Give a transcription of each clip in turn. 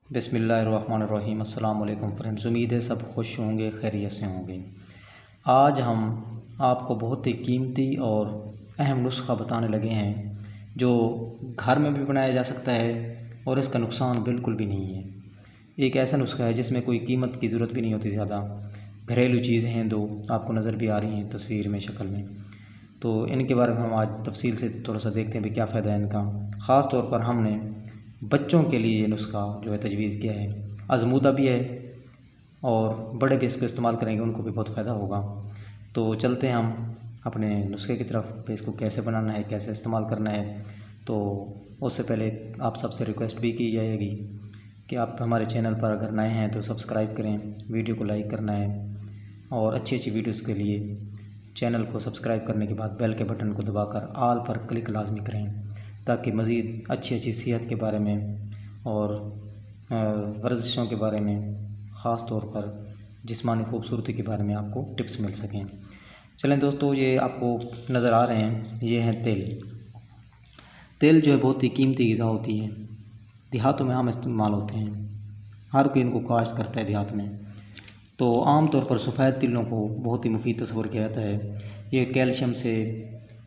बिस्मिल्लाहिर्रहमानिर्रहीम। अस्सलाम वालेकुम फ्रेंड्स, उम्मीद है सब खुश होंगे, खैरियत से होंगे। आज हम आपको बहुत ही कीमती और अहम नुस्खा बताने लगे हैं जो घर में भी बनाया जा सकता है और इसका नुकसान बिल्कुल भी नहीं है। एक ऐसा नुस्खा है जिसमें कोई कीमत की ज़रूरत भी नहीं होती ज़्यादा। घरेलू चीज़ें हैं, दो आपको नज़र भी आ रही हैं तस्वीर में, शक्ल में। तो इनके बारे में हम आज तफसील से थोड़ा सा देखते हैं भी क्या फ़ायदा है इनका। ख़ास तौर पर हमने बच्चों के लिए ये नुस्खा जो है तजवीज़ किया है, आज़मूदा भी है और बड़े भी इसको इस्तेमाल करेंगे उनको भी बहुत फ़ायदा होगा। तो चलते हैं हम अपने नुस्खे की तरफ पे, इसको कैसे बनाना है, कैसे इस्तेमाल करना है। तो उससे पहले आप सबसे रिक्वेस्ट भी की जाएगी कि आप हमारे चैनल पर अगर नए हैं तो सब्सक्राइब करें, वीडियो को लाइक करना है और अच्छी अच्छी वीडियोज़ के लिए चैनल को सब्सक्राइब करने के बाद बेल के बटन को दबाकर आल पर क्लिक लाजमी करें, ताकि मज़ीद अच्छी अच्छी सेहत के बारे में और वर्जिशों के बारे में, ख़ास तौर पर जिस्मानी खूबसूरती के बारे में आपको टिप्स मिल सकें। चलें दोस्तों, ये आपको नज़र आ रहे हैं, ये हैं तेल। तेल जो है बहुत ही कीमती ग़िज़ा होती है, देहातों में आम इस्तेमाल होते हैं, हर कोई इनको काश्त करता है देहात में। तो आम तौर पर सफ़ेद तिलों को बहुत ही मुफीद तस्वर किया जाता है। ये कैल्शियम से,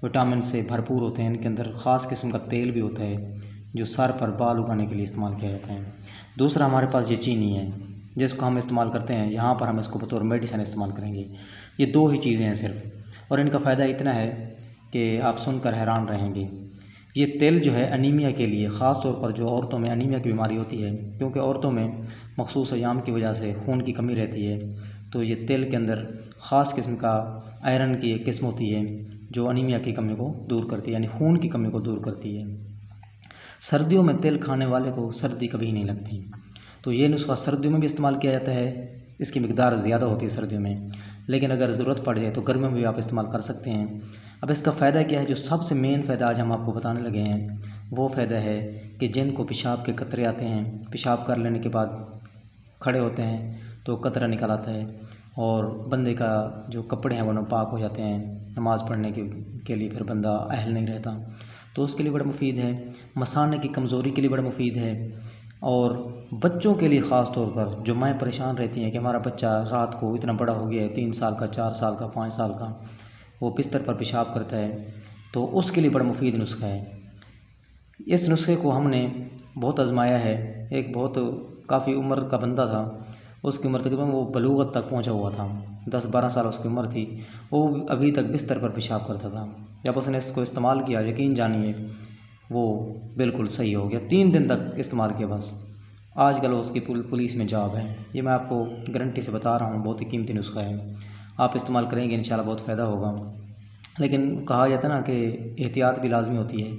विटामिन से भरपूर होते हैं। इनके अंदर ख़ास किस्म का तेल भी होता है जो सर पर बाल उगाने के लिए इस्तेमाल किया जाता है। दूसरा हमारे पास ये चीनी है जिसको हम इस्तेमाल करते हैं, यहाँ पर हम इसको बतौर मेडिसिन इस्तेमाल करेंगे। ये दो ही चीज़ें हैं सिर्फ, और इनका फ़ायदा इतना है कि आप सुनकर हैरान रहेंगे। ये तेल जो है अनीमिया के लिए, ख़ास तौर पर जो औरतों में अनीमिया की बीमारी होती है, क्योंकि औरतों में मखसूस अयाम की वजह से खून की कमी रहती है, तो ये तेल के अंदर ख़ास किस्म का आयरन की एक किस्म होती है जो अनीमिया की कमी को दूर करती है, यानी खून की कमी को दूर करती है। सर्दियों में तेल खाने वाले को सर्दी कभी नहीं लगती। तो ये नुस्खा सर्दियों में भी इस्तेमाल किया जाता है, इसकी मिकदार ज़्यादा होती है सर्दियों में, लेकिन अगर ज़रूरत पड़ जाए तो गर्मियों में भी आप इस्तेमाल कर सकते हैं। अब इसका फ़ायदा क्या है, जो सबसे मेन फ़ायदा आज हम आपको बताने लगे हैं, वो फ़ायदा है कि जिनको पेशाब के कतरे आते हैं, पेशाब कर लेने के बाद खड़े होते हैं तो कतरा निकल आता है और बंदे का जो कपड़े हैं वो नापाक हो जाते हैं, नमाज़ पढ़ने के लिए फिर बंदा अहल नहीं रहता, तो उसके लिए बड़ा मुफीद है। मसाने की कमज़ोरी के लिए बड़ा मुफीद है। और बच्चों के लिए ख़ास तौर पर जो माएँ परेशान रहती हैं कि हमारा बच्चा रात को इतना बड़ा हो गया है, 3 साल का, 4 साल का, 5 साल का, वो बिस्तर पर पेशाब करता है, तो उसके लिए बड़ा मुफीद नुस्खा है। इस नुस्खे को हमने बहुत आजमाया है। एक बहुत काफ़ी उम्र का बंदा था, उसकी उम्र तकरीबन वो बलूगत तक पहुंचा हुआ था, 10-12 साल उसकी उम्र थी, वो अभी तक बिस्तर पर पेशाब करता था। जब उसने इसको इस्तेमाल किया, यकीन जानिए वो बिल्कुल सही हो गया। 3 दिन तक इस्तेमाल किया बस, आजकल उसकी पुलिस में जॉब है। ये मैं आपको गारंटी से बता रहा हूँ, बहुत ही कीमती नुस्खा है। आप इस्तेमाल करेंगे इंशाल्लाह बहुत फ़ायदा होगा। लेकिन कहा जाता है ना कि एहतियात भी लाजमी होती है,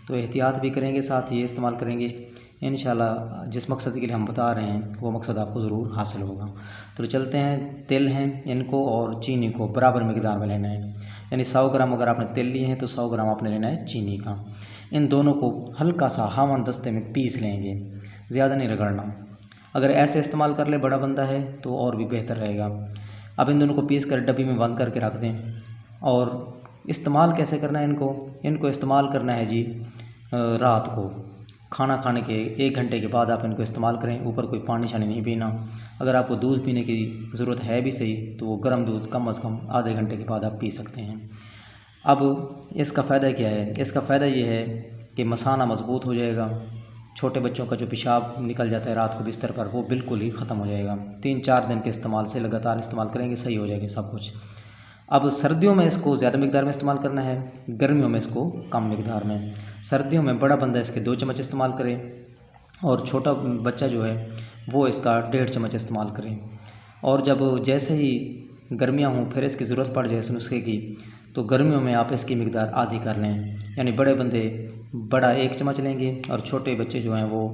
तो एहतियात भी करेंगे, साथ ये इस्तेमाल करेंगे, इंशाल्लाह जिस मकसद के लिए हम बता रहे हैं वो मकसद आपको ज़रूर हासिल होगा। तो चलते हैं, तेल हैं, इनको और चीनी को बराबर मिकदार में लेना है, यानी 100 ग्राम अगर आपने तेल लिए हैं तो 100 ग्राम आपने लेना है चीनी का। इन दोनों को हल्का सा हावन दस्ते में पीस लेंगे, ज़्यादा नहीं रगड़ना। अगर ऐसे इस्तेमाल कर ले बड़ा बंदा है तो और भी बेहतर रहेगा। अब इन दोनों को पीस कर डब्बी में बंद करके रख दें। और इस्तेमाल कैसे करना है इनको इस्तेमाल करना है जी रात को खाना खाने के 1 घंटे के बाद आप इनको इस्तेमाल करें। ऊपर कोई पानी शानी नहीं पीना। अगर आपको दूध पीने की ज़रूरत है भी सही, तो वो गर्म दूध कम अज़ कम आधे घंटे के बाद आप पी सकते हैं। अब इसका फ़ायदा क्या है, इसका फ़ायदा ये है कि मसाना मज़बूत हो जाएगा। छोटे बच्चों का जो पेशाब निकल जाता है रात को बिस्तर पर, वो बिल्कुल ही ख़त्म हो जाएगा। 3-4 दिन के इस्तेमाल से, लगातार इस्तेमाल करेंगे, सही हो जाएगी सब कुछ। अब सर्दियों में इसको ज़्यादा मिकदार में इस्तेमाल करना है, गर्मियों में इसको कम मिकदार में। सर्दियों में बड़ा बंदा इसके 2 चम्मच इस्तेमाल करे और छोटा बच्चा जो है वो इसका 1.5 चम्मच इस्तेमाल करे। और जब जैसे ही गर्मियाँ हों फिर इसकी ज़रूरत पड़ जाए इस नुस्खे की, तो गर्मियों में आप इसकी मिकदार आधी कर लें, यानी बड़े बंदे बड़ा 1 चम्मच लेंगे और छोटे बच्चे जो हैं वो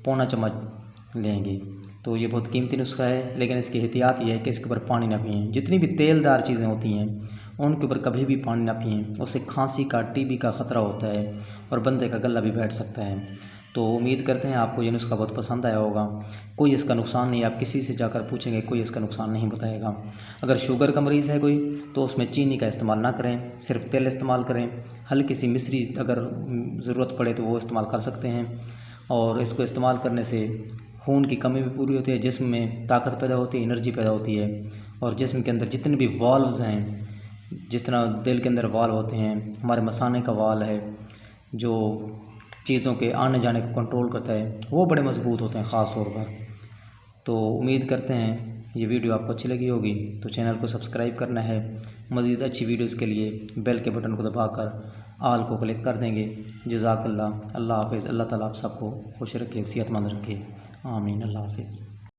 पौना चम्मच लेंगे। तो ये बहुत कीमती नुस्खा है, लेकिन इसकी एहतियात ये है कि इसके ऊपर पानी ना पिएँ। जितनी भी तेलदार चीज़ें होती हैं उनके ऊपर कभी भी पानी ना पिएँ, उससे खांसी का, टीबी का ख़तरा होता है और बंदे का गला भी बैठ सकता है। तो उम्मीद करते हैं आपको ये नुस्खा बहुत पसंद आया होगा। कोई इसका नुकसान नहीं, आप किसी से जाकर पूछेंगे कोई इसका नुकसान नहीं बताएगा। अगर शुगर का मरीज़ है कोई तो उसमें चीनी का इस्तेमाल ना करें, सिर्फ तेल इस्तेमाल करें। हल्की सी मिश्री अगर ज़रूरत पड़े तो वो इस्तेमाल कर सकते हैं। और इसको इस्तेमाल करने से खून की कमी भी पूरी होती है, जिस्म में ताकत पैदा होती है, एनर्जी पैदा होती है। और जिस्म के अंदर जितने भी वाल्व्स हैं, जिस तरह दिल के अंदर वाल्व होते हैं, हमारे मसाने का वाल्व है जो चीज़ों के आने जाने को कंट्रोल करता है, वो बड़े मज़बूत होते हैं ख़ास तौर पर। तो उम्मीद करते हैं ये वीडियो आपको अच्छी लगी होगी, तो चैनल को सब्सक्राइब करना है। मज़ीद अच्छी वीडियोज़ के लिए बेल के बटन को दबाकर आल को क्लिक कर देंगे। जज़ाकल्लाह। अल्लाह हाफ़िज़। अल्लाह ताला आप सबको खुश रखे, सेहतमंद रखे। आमीन। अल्लाह हाफ़िज़।